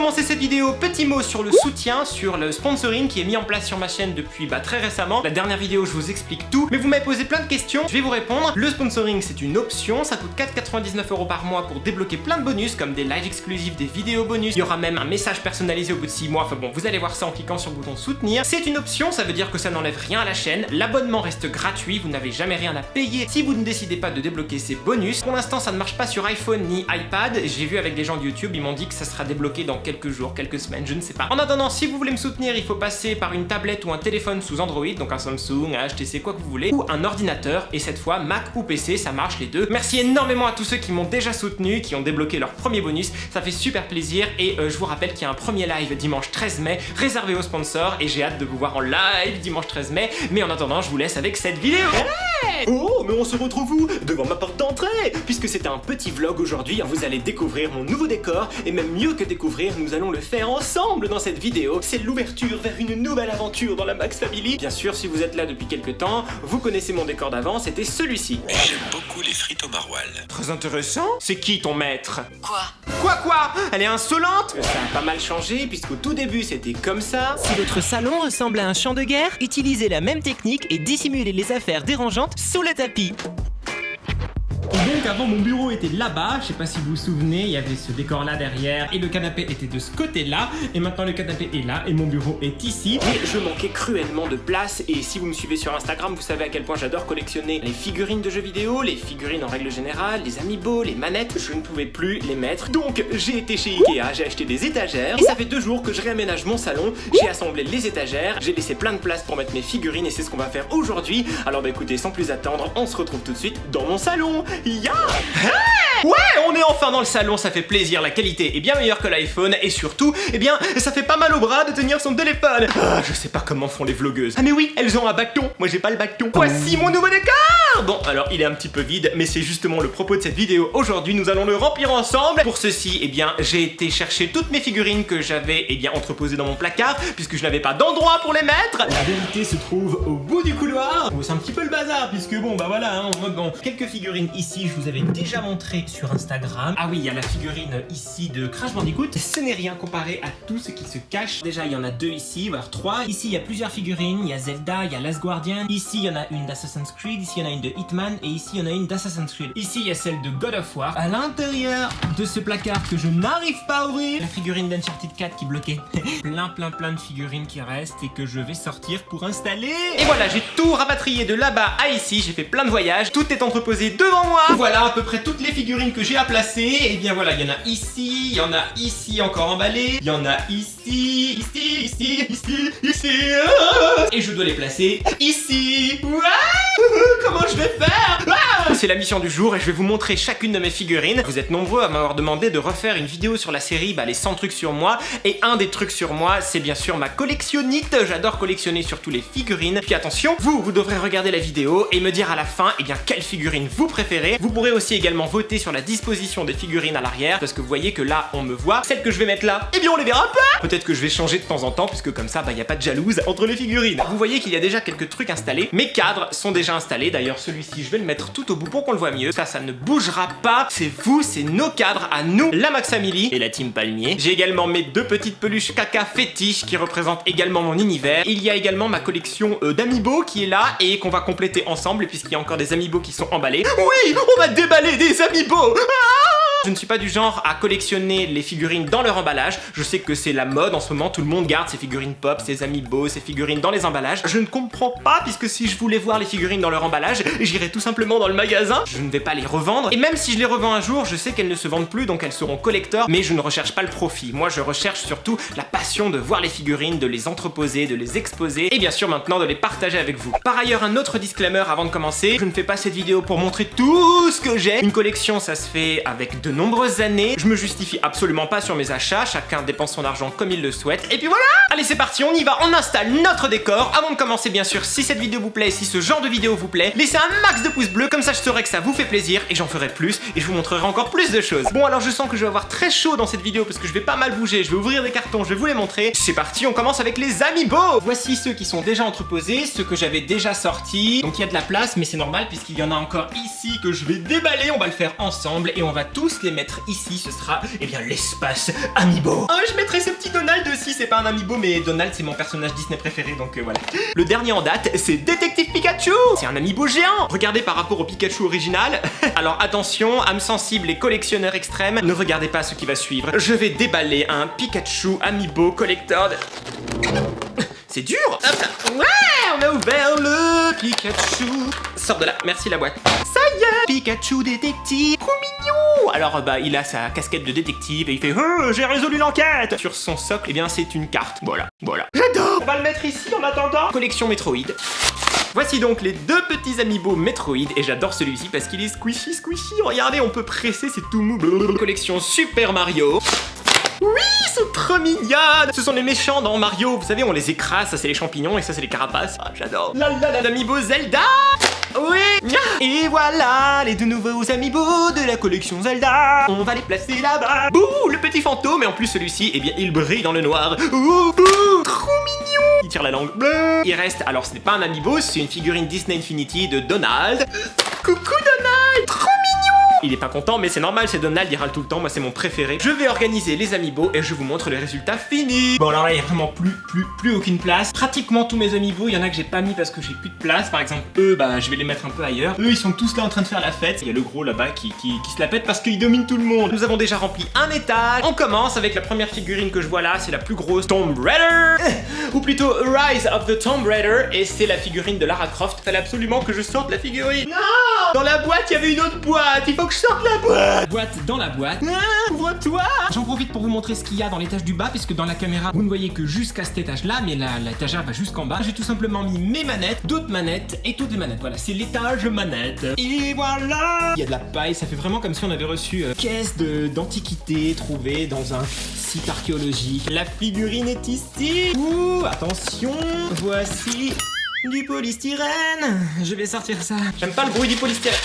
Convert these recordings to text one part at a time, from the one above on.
commencer cette vidéo, petit mot sur le soutien, sur le sponsoring qui est mis en place sur ma chaîne depuis très récemment. La dernière vidéo, je vous explique tout, mais vous m'avez posé plein de questions, je vais vous répondre. Le sponsoring, c'est une option, ça coûte 4,99 € par mois pour débloquer plein de bonus, comme des lives exclusifs, des vidéos bonus. Il y aura même un message personnalisé au bout de 6 mois, enfin bon, vous allez voir ça en cliquant sur le bouton soutenir. C'est une option, ça veut dire que ça n'enlève rien à la chaîne. L'abonnement reste gratuit, vous n'avez jamais rien à payer si vous ne décidez pas de débloquer ces bonus. Pour l'instant, ça ne marche pas sur iPhone ni iPad. J'ai vu avec des gens de YouTube, ils m'ont dit que ça sera débloqué dans quelques jours, quelques semaines, je ne sais pas. En attendant, si vous voulez me soutenir, il faut passer par une tablette ou un téléphone sous Android, donc un Samsung, un HTC, quoi que vous voulez, ou un ordinateur, et cette fois Mac ou PC, ça marche les deux. Merci énormément à tous ceux qui m'ont déjà soutenu, qui ont débloqué leur premier bonus, ça fait super plaisir, et je vous rappelle qu'il y a un premier live dimanche 13 mai, réservé aux sponsors, et j'ai hâte de vous voir en live dimanche 13 mai, mais en attendant, je vous laisse avec cette vidéo. Hey, oh, mais on se retrouve où? Devant ma porte d'entrée, puisque c'est un petit vlog aujourd'hui, vous allez découvrir mon nouveau décor, et même mieux que découvrir, nous allons le faire ensemble dans cette vidéo. C'est l'ouverture vers une nouvelle aventure dans la Max Family. Bien sûr, si vous êtes là depuis quelques temps, vous connaissez mon décor d'avant, c'était celui-ci. J'aime beaucoup les frites au maroilles. Très intéressant. C'est qui ton maître? Quoi? Quoi? Elle est insolente? Ça a pas mal changé, puisqu'au tout début, c'était comme ça. Si votre salon ressemble à un champ de guerre, utilisez la même technique et dissimulez les affaires dérangeantes sous le tapis. Et donc avant mon bureau était là-bas, je sais pas si vous vous souvenez, il y avait ce décor là derrière et le canapé était de ce côté là et maintenant le canapé est là et mon bureau est ici. Mais je manquais cruellement de place et si vous me suivez sur Instagram, vous savez à quel point j'adore collectionner les figurines de jeux vidéo, les figurines en règle générale, les amiibo, les manettes, je ne pouvais plus les mettre. Donc j'ai été chez Ikea, j'ai acheté des étagères et ça fait 2 jours que je réaménage mon salon, j'ai assemblé les étagères, j'ai laissé plein de place pour mettre mes figurines et c'est ce qu'on va faire aujourd'hui. Alors écoutez, sans plus attendre, on se retrouve tout de suite dans mon salon. Ya! Ouais, on est enfin dans le salon, ça fait plaisir, la qualité est bien meilleure que l'iPhone et surtout, ça fait pas mal au bras de tenir son téléphone. Ah, je sais pas comment font les vlogueuses. Ah mais oui, elles ont un bâton, moi j'ai pas le bâton. Voici mon nouveau décor. Bon, alors il est un petit peu vide, mais c'est justement le propos de cette vidéo. Aujourd'hui, nous allons le remplir ensemble. Pour ceci, j'ai été chercher toutes mes figurines que j'avais entreposées dans mon placard, puisque je n'avais pas d'endroit pour les mettre. La vérité se trouve au bout du couloir. Bon, c'est un petit peu le bazar, puisque bon, quelques figurines ici, je vous avais déjà montré sur Instagram. Ah oui, il y a la figurine ici de Crash Bandicoot. Ce n'est rien comparé à tout ce qui se cache. Déjà, il y en a 2 ici, voire 3. Ici, il y a plusieurs figurines. Il y a Zelda, il y a Last Guardian. Ici, il y en a une d'Assassin's Creed. Ici, il y en a une de Hitman. Et ici, il y en a une d'Assassin's Creed. Ici, il y a celle de God of War. À l'intérieur de ce placard que je n'arrive pas à ouvrir, la figurine d'Uncharted 4 qui bloquait. plein de figurines qui restent et que je vais sortir pour installer. Et voilà, j'ai tout rapatrié de là-bas à ici. J'ai fait plein de voyages. Tout est entreposé devant moi. Voilà à peu près toutes les figurines que j'ai à placer. Et bien voilà, il y en a ici, il y en a ici encore emballé, il y en a ici, et je dois les placer ici. Comment je vais faire? C'est la mission du jour et je vais vous montrer chacune de mes figurines. Vous êtes nombreux à m'avoir demandé de refaire une vidéo sur la série les 100 trucs sur moi. Et un des trucs sur moi, c'est bien sûr ma collectionnite. J'adore collectionner surtout les figurines. Puis attention, vous devrez regarder la vidéo et me dire à la fin, quelle figurine vous préférez. Vous pourrez aussi également voter sur la disposition des figurines à l'arrière, parce que vous voyez que là, on me voit. Celles que je vais mettre là, on les verra pas. Peut-être que je vais changer de temps en temps, puisque comme ça, y a pas de jalouse entre les figurines. Vous voyez qu'il y a déjà quelques trucs installés. Mes cadres sont déjà installés. D'ailleurs, celui-ci, je vais le mettre tout au bout pour qu'on le voit mieux. Ça ne bougera pas. C'est vous, c'est nos cadres à nous, la Max Family et la Team Palmier. J'ai également mes 2 petites peluches caca fétiches qui représentent également mon univers. Il y a également ma collection d'amiibo qui est là et qu'on va compléter ensemble, puisqu'il y a encore des amiibo qui sont emballés. Oui, on va déballer des amiibo. Je ne suis pas du genre à collectionner les figurines dans leur emballage. Je sais que c'est la mode en ce moment, tout le monde garde ses figurines pop, ses amiibo, ses figurines dans les emballages. Je ne comprends pas, puisque si je voulais voir les figurines dans leur emballage, j'irais tout simplement dans le magasin. Je ne vais pas les revendre. Et même si je les revends un jour, je sais qu'elles ne se vendent plus, donc elles seront collector, mais je ne recherche pas le profit. Moi, je recherche surtout la passion de voir les figurines, de les entreposer, de les exposer, et bien sûr maintenant de les partager avec vous. Par ailleurs, un autre disclaimer avant de commencer, je ne fais pas cette vidéo pour montrer tout ce que j'ai. Une collection, ça se fait avec de nombreuses années. Je me justifie absolument pas sur mes achats, chacun dépense son argent comme il le souhaite. Et puis voilà! Allez, c'est parti, on y va, on installe notre décor. Avant de commencer, bien sûr, si cette vidéo vous plaît, si ce genre de vidéo vous plaît, laissez un max de pouces bleus, comme ça je saurai que ça vous fait plaisir et j'en ferai plus et je vous montrerai encore plus de choses. Bon, alors je sens que je vais avoir très chaud dans cette vidéo parce que je vais pas mal bouger, je vais ouvrir des cartons, je vais vous les montrer. C'est parti, on commence avec les amiibo. Voici ceux qui sont déjà entreposés, ceux que j'avais déjà sortis. Donc il y a de la place, mais c'est normal puisqu'il y en a encore ici que je vais déballer. On va le faire ensemble et on va tous les les mettre ici, ce sera, eh bien, l'espace Amiibo. Oh, je mettrai ce petit Donald aussi, c'est pas un Amiibo, mais Donald, c'est mon personnage Disney préféré, donc voilà. Le dernier en date, c'est Détective Pikachu. C'est un Amiibo géant. Regardez par rapport au Pikachu original. Alors attention, âme sensible et collectionneur extrême, ne regardez pas ce qui va suivre. Je vais déballer un Pikachu Amiibo Collector. C'est dur. Hop là. Ouais, on a ouvert le Pikachu. Sors de là, merci la boîte. Ça y est, Pikachu détective. Trop mignon. Alors bah il a sa casquette de détective et il fait j'ai résolu l'enquête. Sur son socle, eh bien c'est une carte. Voilà. J'adore. On va le mettre ici en attendant. Collection Metroid. Voici donc les deux petits Amiibo Metroid et j'adore celui-ci parce qu'il est squishy. Regardez, on peut presser, c'est tout mou. Collection Super Mario. Oui, ils sont trop mignonnes. Ce sont les méchants dans Mario. Vous savez, on les écrase, ça c'est les champignons et ça c'est les carapaces. Ah, j'adore. L'Amiibo Zelda. Oui. Et voilà, les deux nouveaux Amiibo de la collection Zelda. On va les placer là-bas. Bouh, le petit fantôme. Et en plus celui-ci, eh bien, il brille dans le noir. Ouh, bouh, trop mignon. Il tire la langue. Bleu. Il reste, alors ce n'est pas un Amiibo, c'est une figurine Disney Infinity de Donald. Coucou Donald. Trop mignon. Il est pas content, mais c'est normal, c'est Donald, il râle tout le temps, moi c'est mon préféré. Je vais organiser les Amiibo et je vous montre les résultats finis. Bon alors là, il y a vraiment plus aucune place. Pratiquement tous mes Amiibo, il y en a que j'ai pas mis parce que j'ai plus de place. Par exemple, eux, bah je vais les mettre un peu ailleurs. Eux, ils sont tous là en train de faire la fête. Il y a le gros là-bas qui se la pète parce qu'il domine tout le monde. Nous avons déjà rempli un étage. On commence avec la première figurine que je vois là, c'est la plus grosse, Tomb Raider. Ou plutôt Rise of the Tomb Raider. Et c'est la figurine de Lara Croft. Fallait absolument que je sorte la figurine. Non! Dans la boîte, il y avait une autre boîte. Il faut que je sorte la boîte. Boîte dans la boîte. Ah, ouvre-toi. J'en profite pour vous montrer ce qu'il y a dans l'étage du bas, puisque dans la caméra, vous ne voyez que jusqu'à cet étage-là, mais l'étagère va jusqu'en bas. J'ai tout simplement mis mes manettes, d'autres manettes et toutes les manettes. Voilà, c'est l'étage manette. Et voilà. Il y a de la paille, ça fait vraiment comme si on avait reçu caisse d'antiquités trouvée dans un site archéologique. La figurine est ici. Ouh, attention. Voici du polystyrène. Je vais sortir ça. J'aime pas le bruit du polystyrène.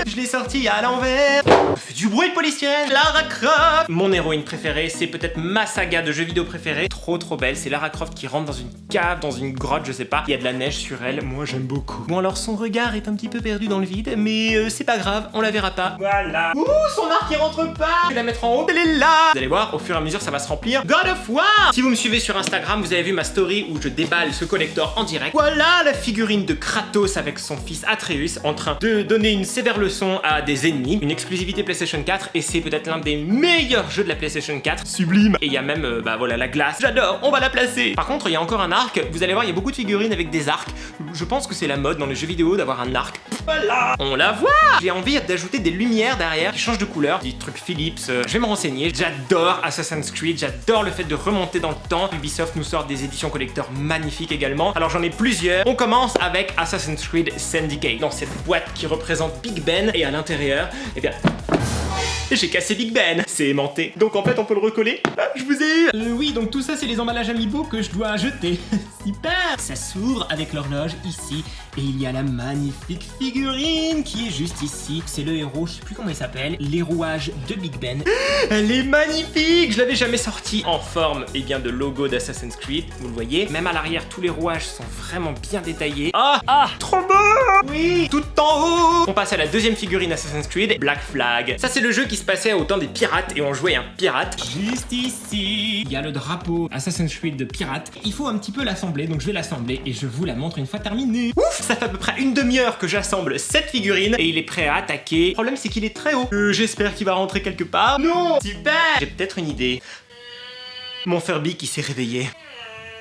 Je l'ai sorti à l'envers. Ça fait du bruit de polystyrène. Lara Croft. Mon héroïne préférée, c'est peut-être ma saga de jeux vidéo préférée. Trop belle. C'est Lara Croft qui rentre dans une cave, dans une grotte, je sais pas. Il y a de la neige sur elle. Moi, j'aime beaucoup. Bon, alors son regard est un petit peu perdu dans le vide, mais c'est pas grave, on la verra pas. Voilà. Ouh, son arc il rentre pas. Je vais la mettre en haut. Elle est là. Vous allez voir, au fur et à mesure, ça va se remplir. God of War. Si vous me suivez sur Instagram, vous avez vu ma story où je déballe ce collector en direct. Voilà la figurine de Kratos avec son fils Atreus en train de donner une sévère leçon à des ennemis. Une exclusivité PlayStation 4 et c'est peut-être l'un des meilleurs jeux de la PlayStation 4. Sublime. Et il y a même, bah voilà, la glace. J'adore, on va la placer. Par contre, il y a encore un arc. Vous allez voir, il y a beaucoup de figurines avec des arcs. Je pense que c'est la mode dans les jeux vidéo d'avoir un arc. Voilà. On la voit. J'ai envie d'ajouter des lumières derrière qui changent de couleur. Des trucs Philips. Je vais me renseigner. J'adore Assassin's Creed. J'adore le fait de remonter dans le temps. Ubisoft nous sort des éditions collector magnifiques également. Alors j'en ai plusieurs. On commence avec Assassin's Creed Syndicate. Dans cette boîte qui représente Big Ben et à l'intérieur, eh bien, j'ai cassé Big Ben. C'est aimanté. Donc en fait, on peut le recoller. Ah, je vous ai eu. Oui, donc tout ça, c'est les emballages Amiibo que je dois jeter. Super. Ça s'ouvre avec l'horloge ici. Et il y a la magnifique figurine qui est juste ici. C'est le héros, je sais plus comment il s'appelle. Les rouages de Big Ben. Elle est magnifique. Je l'avais jamais sortie en forme, eh bien, de logo d'Assassin's Creed. Vous le voyez. Même à l'arrière, tous les rouages sont vraiment bien détaillés. Ah, trop beau. Oui, tout en haut. On passe à la deuxième figurine Assassin's Creed, Black Flag. Ça, c'est le jeu qui se passait au temps des pirates et on jouait un pirate. Juste ici, il y a le drapeau Assassin's Creed de pirate. Il faut un petit peu l'assembler, donc je vais l'assembler et je vous la montre une fois terminée. Ouf, ça fait à peu près une demi-heure que j'assemble cette figurine et il est prêt à attaquer. Le problème, c'est qu'il est très haut. J'espère qu'il va rentrer quelque part. Non. Super. J'ai peut-être une idée. Mon Furby qui s'est réveillé.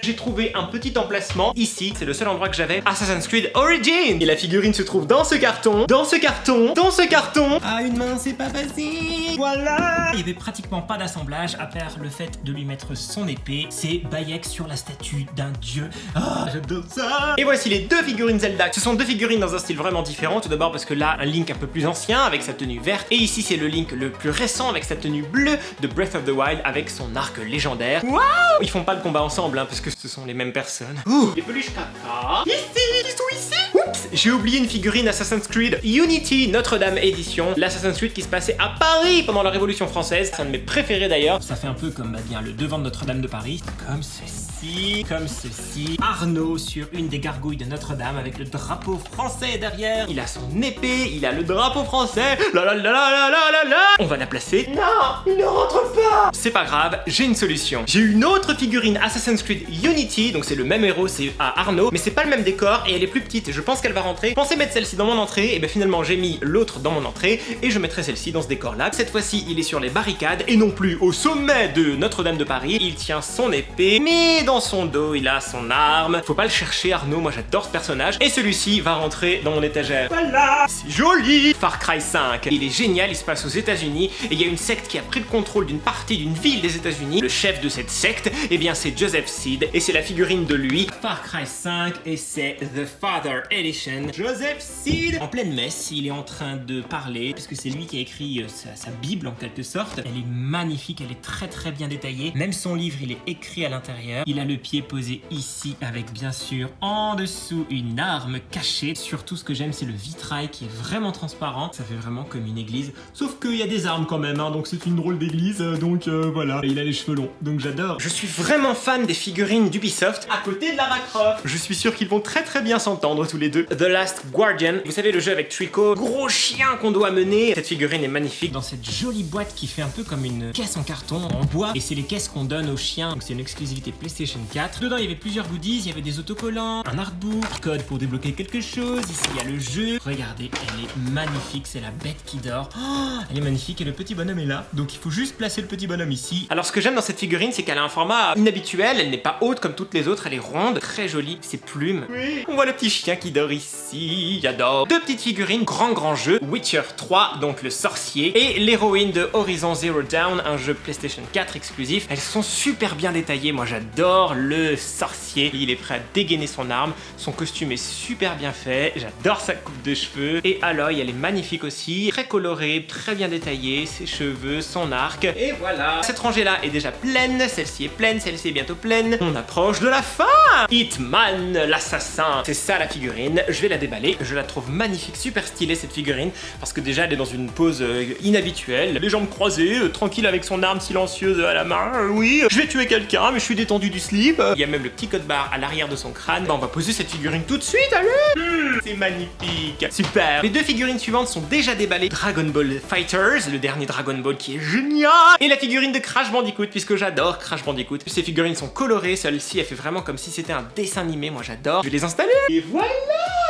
J'ai trouvé un petit emplacement ici, c'est le seul endroit que j'avais. Assassin's Creed Origins. Et la figurine se trouve dans ce carton, dans ce carton, dans ce carton. Ah, une main, c'est pas facile. Voilà. Il y avait pratiquement pas d'assemblage à part le fait de lui mettre son épée. C'est Bayek sur la statue d'un dieu. Ah, j'adore ça. Et voici les deux figurines Zelda. Ce sont deux figurines dans un style vraiment différent. Tout d'abord parce que là, un Link un peu plus ancien avec sa tenue verte. Et ici, c'est le Link le plus récent avec sa tenue bleue de Breath of the Wild avec son arc légendaire. Waouh. Ils font pas le combat ensemble, hein, parce que ce sont les mêmes personnes. Ouh, les peluches caca. Ici, ils sont ici. Oups, j'ai oublié une figurine Assassin's Creed Unity Notre-Dame édition. L'Assassin's Creed qui se passait à Paris pendant la Révolution française. C'est un de mes préférés d'ailleurs. Ça fait un peu comme bien le devant de Notre-Dame de Paris. Comme ceci. ici, comme ceci. Arnaud sur une des gargouilles de Notre-Dame avec le drapeau français derrière. Il a son épée, il a le drapeau français. La la la la la la la la. On va la placer. Non, il ne rentre pas. C'est pas grave, j'ai une solution. J'ai une autre figurine Assassin's Creed Unity, donc c'est le même héros, c'est à Arnaud, mais c'est pas le même décor et elle est plus petite. Je pense qu'elle va rentrer. Je pensais mettre celle-ci dans mon entrée, et bien finalement j'ai mis l'autre dans mon entrée et je mettrai celle-ci dans ce décor-là. Cette fois-ci, il est sur les barricades et non plus au sommet de Notre-Dame de Paris. Il tient son épée, mais dans son dos, il a son arme. Faut pas le chercher, Arnaud. Moi, j'adore ce personnage. Et celui-ci va rentrer dans mon étagère. Voilà, c'est joli. Far Cry 5. Il est génial. Il se passe aux États-Unis et il y a une secte qui a pris le contrôle d'une partie d'une ville des États-Unis. Le chef de cette secte, eh bien, c'est Joseph Seed et c'est la figurine de lui. Far Cry 5 et c'est The Father Edition. Joseph Seed en pleine messe, il est en train de parler puisque c'est lui qui a écrit sa Bible en quelque sorte. Elle est magnifique, elle est très très bien détaillée. Même son livre, il est écrit à l'intérieur. Il a le pied posé ici avec bien sûr en dessous une arme cachée. Surtout ce que j'aime, c'est le vitrail qui est vraiment transparent. Ça fait vraiment comme une église. Sauf qu'il y a des armes quand même, hein, donc c'est une drôle d'église. Donc voilà, et il a les cheveux longs, donc j'adore. Je suis vraiment fan des figurines d'Ubisoft à côté de Lara Croft. Je suis sûr qu'ils vont très très bien s'entendre tous les deux. The Last Guardian, vous savez le jeu avec Trico, gros chien qu'on doit mener. Cette figurine est magnifique. Dans cette jolie boîte qui fait un peu comme une caisse en carton en bois, et c'est les caisses qu'on donne aux chiens, donc c'est une exclusivité PlayStation 4. Dedans il y avait plusieurs goodies, il y avait des autocollants, un artbook, code pour débloquer quelque chose. Ici il y a le jeu. Regardez, elle est magnifique, c'est la bête qui dort. Oh, elle est magnifique et le petit bonhomme est là, donc il faut juste placer le petit bonhomme ici. Alors ce que j'aime dans cette figurine, c'est qu'elle a un format inhabituel, elle n'est pas haute comme toutes les autres, elle est ronde, très jolie, ses plumes. Oui, on voit le petit chien qui dort ici, j'adore. Deux petites figurines, grand jeu, Witcher 3, donc le sorcier, et l'héroïne de Horizon Zero Dawn, un jeu PlayStation 4 exclusif. Elles sont super bien détaillées, moi j'adore le sorcier, il est prêt à dégainer son arme, son costume est super bien fait, j'adore sa coupe de cheveux, et Aloy, elle est magnifique aussi, très colorée, très bien détaillée, ses cheveux, son arc, et voilà. Cette rangée-là est déjà pleine, celle-ci est pleine, celle-ci est bientôt pleine. On approche de la fin. Hitman, l'assassin. C'est ça la figurine, je vais la déballer. Je la trouve magnifique, super stylée cette figurine, parce que déjà elle est dans une pose inhabituelle, les jambes croisées, tranquille avec son arme silencieuse à la main. Oui, je vais tuer quelqu'un, mais je suis détendu du slip. Il y a même le petit code barre à l'arrière de son crâne. Bah, on va poser cette figurine tout de suite, allez. C'est magnifique, super. Les deux figurines suivantes sont déjà déballées. Dragon Ball Fighters, le dernier Dragon Ball qui est génial, et la figurine de Crash Bandicoot, puisque j'adore Crash Bandicoot. Ces figurines sont colorées, celle-ci elle fait vraiment comme si c'était un dessin animé, moi j'adore. Je vais les installer, et voilà.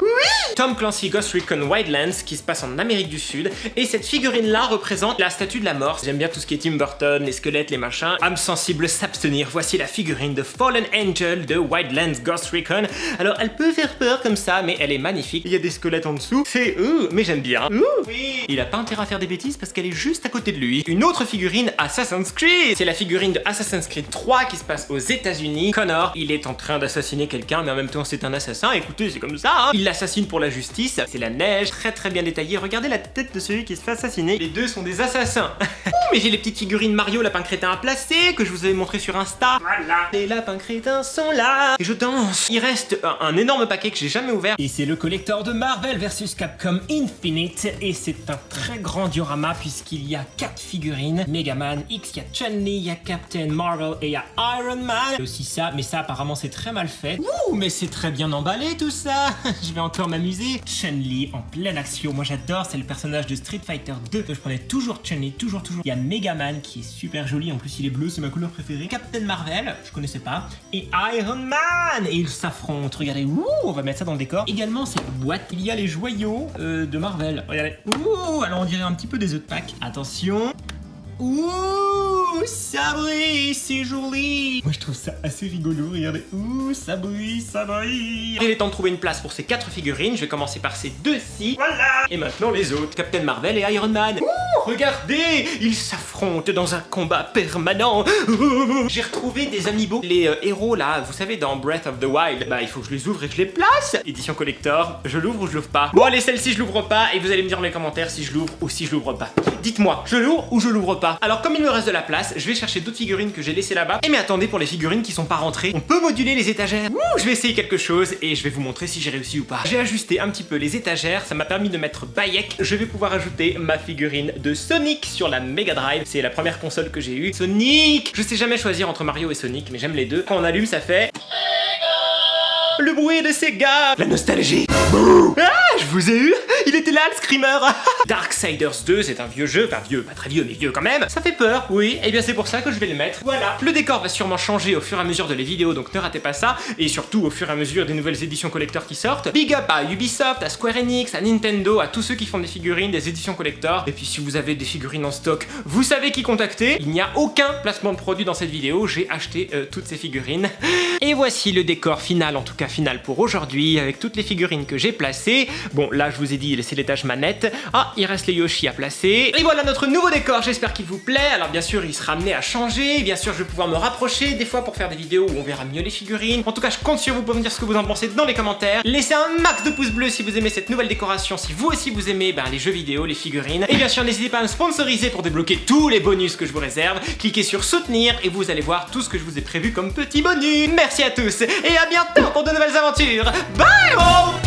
Oui. Tom Clancy Ghost Recon Wildlands qui se passe en Amérique du Sud, et cette figurine là représente la statue de la mort. J'aime bien tout ce qui est Tim Burton, les squelettes, les machins. Âme sensible s'abstenir, voici la figurine de Fallen Angel de Wildlands Ghost Recon. Alors elle peut faire peur comme ça, mais elle est magnifique. Il y a des squelettes en dessous, c'est mais j'aime bien. Oui. Il a pas intérêt à faire des bêtises parce qu'elle est juste à côté de lui. Une autre figurine Assassin's Creed, c'est la figurine de Assassin's Creed 3 qui se passe aux États-Unis. Connor, il est en train d'assassiner quelqu'un, mais en même temps c'est un assassin. Écoutez, c'est comme ça, hein. Il l'assassine pour la justice. C'est la neige, très bien détaillée. Regardez la tête de celui qui se fait assassiner. Les deux sont des assassins. Mais j'ai les petites figurines Mario lapin crétin à placer que je vous avais montré sur Insta. Voilà. Les lapins crétins sont là et je danse. Il reste un énorme paquet que j'ai jamais ouvert. Et c'est le collector de Marvel vs Capcom Infinite, et c'est un très grand diorama puisqu'il y a 4 figurines. Megaman X, il y a Chun-Li, il y a Captain Marvel et il y a Iron Man. Il y a aussi ça, mais ça apparemment c'est très mal fait. Ouh, mais c'est très bien emballé tout ça. Je vais encore m'amuser. Chun-Li en pleine action, moi j'adore, c'est le personnage de Street Fighter 2. Je prenais toujours Chun-Li, toujours. Il y a Megaman qui est super joli, en plus il est bleu, c'est ma couleur préférée. Captain Marvel, je connaissais pas, et Iron Man. Et ils s'affrontent, regardez, ouh, on va mettre ça dans le décor. Également cette boîte, il y a les joyaux de Marvel. Regardez, ouh, alors on dirait un petit peu des œufs de Pâques. Attention. Ouh, ça brille, c'est joli. Moi je trouve ça assez rigolo, regardez. Ouh, ça brille. Il est temps de trouver une place pour ces 4 figurines. Je vais commencer par ces 2-ci. Voilà. Et maintenant les autres, Captain Marvel et Iron Man. Ouh, regardez, ils s'affrontent dans un combat permanent. J'ai retrouvé des amiibo. Les héros là, vous savez dans Breath of the Wild. Bah il faut que je les ouvre et que je les place. Édition collector, je l'ouvre ou je l'ouvre pas? Bon allez, celle-ci je l'ouvre pas et vous allez me dire dans les commentaires si je l'ouvre ou si je l'ouvre pas. Dites-moi, je l'ouvre ou je l'ouvre pas? Alors comme il me reste de la place, je vais chercher d'autres figurines que j'ai laissées là-bas. Et mais attendez, pour les figurines qui sont pas rentrées, on peut moduler les étagères. Ouh, je vais essayer quelque chose et je vais vous montrer si j'ai réussi ou pas. J'ai ajusté un petit peu les étagères, ça m'a permis de mettre Bayek. Je vais pouvoir ajouter ma figurine de Sonic sur la Mega Drive. C'est la première console que j'ai eue. Sonic! Je sais jamais choisir entre Mario et Sonic, mais j'aime les deux. Quand on allume, ça fait... le bruit de Sega. La nostalgie. Ah, je vous ai eu. Il était là, le screamer. Darksiders 2, c'est un vieux jeu. Enfin vieux, pas très vieux, mais vieux quand même. Ça fait peur, oui. Et bien c'est pour ça que je vais le mettre. Voilà. Le décor va sûrement changer au fur et à mesure de les vidéos, donc ne ratez pas ça. Et surtout au fur et à mesure des nouvelles éditions collector qui sortent. Big up à Ubisoft, à Square Enix, à Nintendo, à tous ceux qui font des figurines, des éditions collector. Et puis si vous avez des figurines en stock, vous savez qui contacter. Il n'y a aucun placement de produit dans cette vidéo. J'ai acheté toutes ces figurines. Et voici le décor final, en tout cas final pour aujourd'hui, avec toutes les figurines que j'ai placées. Bon, là je vous ai dit, c'est l'étage manette. Ah, il reste les Yoshi à placer. Et voilà notre nouveau décor, j'espère qu'il vous plaît. Alors bien sûr, il sera amené à changer. Bien sûr, je vais pouvoir me rapprocher des fois pour faire des vidéos où on verra mieux les figurines. En tout cas, je compte sur vous pour me dire ce que vous en pensez dans les commentaires. Laissez un max de pouces bleus si vous aimez cette nouvelle décoration, si vous aussi vous aimez les jeux vidéo, les figurines. Et bien sûr, n'hésitez pas à me sponsoriser pour débloquer tous les bonus que je vous réserve. Cliquez sur soutenir et vous allez voir tout ce que je vous ai prévu comme petit bonus. Merci à tous et à bientôt pour de nouvelles aventures. Bye!